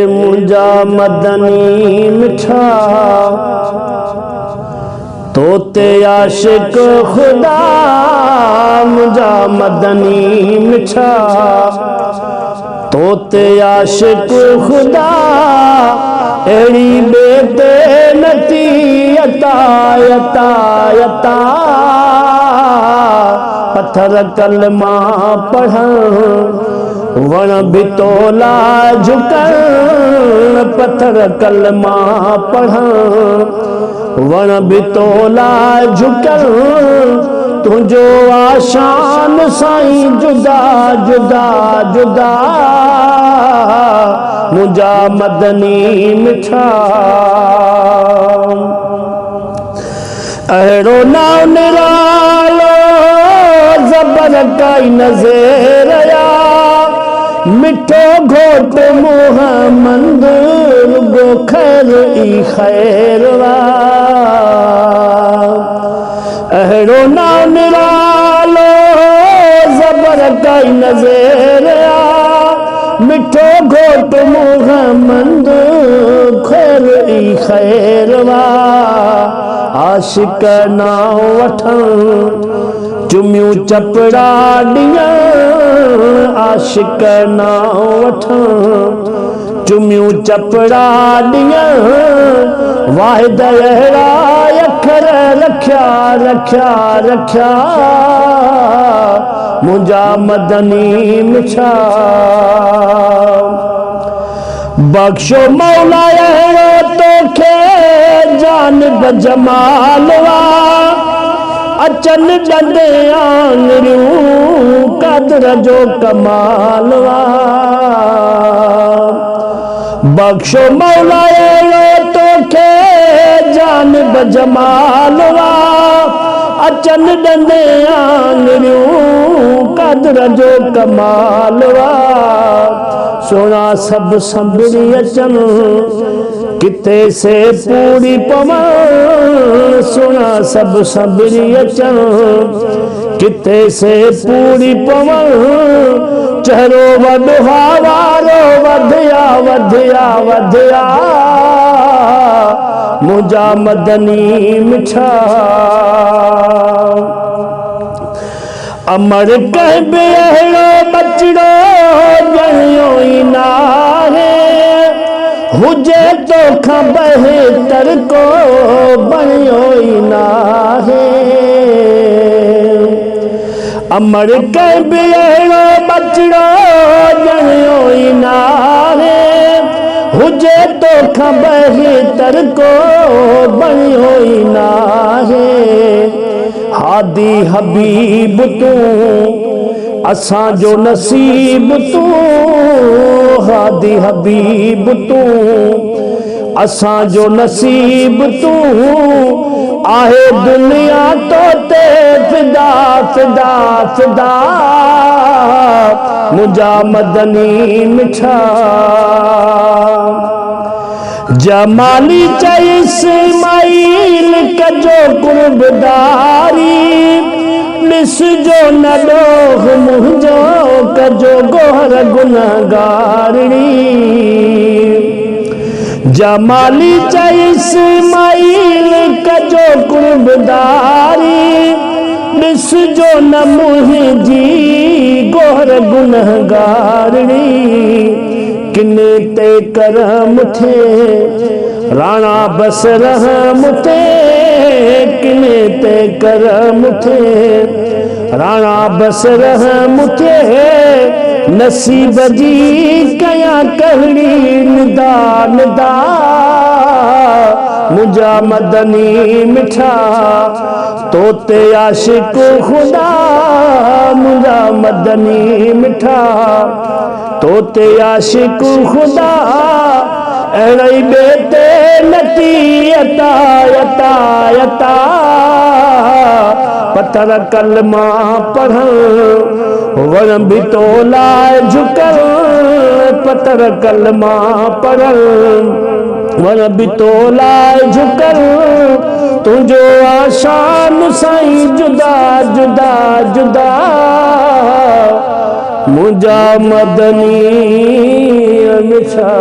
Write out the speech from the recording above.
मुंजा मदनी मिठा तोते आशिक खुदा, मुंजा मदनी मिठा तोते आशिक खुदा, एड़ी बेते नती यता यता यता, पत्थर कलमा पढ़ वण बितोला झुकण, पत्थर कलमा पढ़ वण बितोला झुकण, तुझो आशान साईं जुदा जुदा जुदा, मुंजा मदनी मिठा। अहिड़ो नाव निरालो ज़बर काई नज़र या, मिठो घोट मोहम्मद रुगो खैर ई खैर वा। अहिड़ो नाव निरालो ज़बर काई नज़र या, मिठो घोट मोहम्मद खैर ई खैर वा। आशिक नाव वठण चुमियूं चपड़ा ॾियण, आशिक नाव वठण चुमियूं चपड़ा ॾियण, वाहिद अहिड़ा अखर रखिया रखिया रखिया, मुंजा मदनी मिठा। बख्शो मौला अहिड़ो तोखे जानिब जमाल वा, अचन ॾंदे आङरियूं कदर जो कमाल वा। बख्शो मौला अहिड़ो तोखे जानिब जमाल वा, अचन ॾंदे आङरियूं कदर जो कमाल वा। सोना सब संभरी अचन किथे से पूरी पवन, सोना सब संभरी अचन किथे से पूरी पवन, चेहरो वॾो वारो वधिया वधिया वधिया, मुंजा मदनी मिठा। अमर कह बि अहिड़ो बचड़ो ॼणियो ई नाहे, हुजे तोखां बहितर को बणियो ई नाहे। अमर कह बि अहिड़ो बचड़ो ॼणियो ई नाहे, हुजे तोखां बहितर को बणियो ई नाहे। हादी हबीब तूं असांजो नसीब तूं, हादी हबीब तूं असांजो नसीब तूं, आहे दुनिया तोते फिदा फिदा फिदा, मुंजा मदनी मिठा। जमाली चई इस्माइल कजो कुर्बदारी, ॾिसजो न ॾोह मुंहिंजो कजो गोहर गुनहगारणी। जमाली चई इस्माइल कजो कुर्बदारी, ॾिसजो न मुंहिंजी गोहर गुनहगारणी। किने ते करम थे राणा बस रहम थे, किने ते करम थे राणा बस रहम थे, नसीब जी कया कहड़ी निदा निदा, मुंजा मदनी मिठा। तोते आशिक खुदा, मुंजा मदनी मिठा। तोते आशिक खुदा, अहिड़े बेते नती यता यता यता, पत्थर कलमा पढ़ वण बितोला झुकण, पत्थर कलमा पढ़ वण बितोला झुकण, तुझो आशान साईं जुदा जुदा जुदा मुझा मदनी मिठा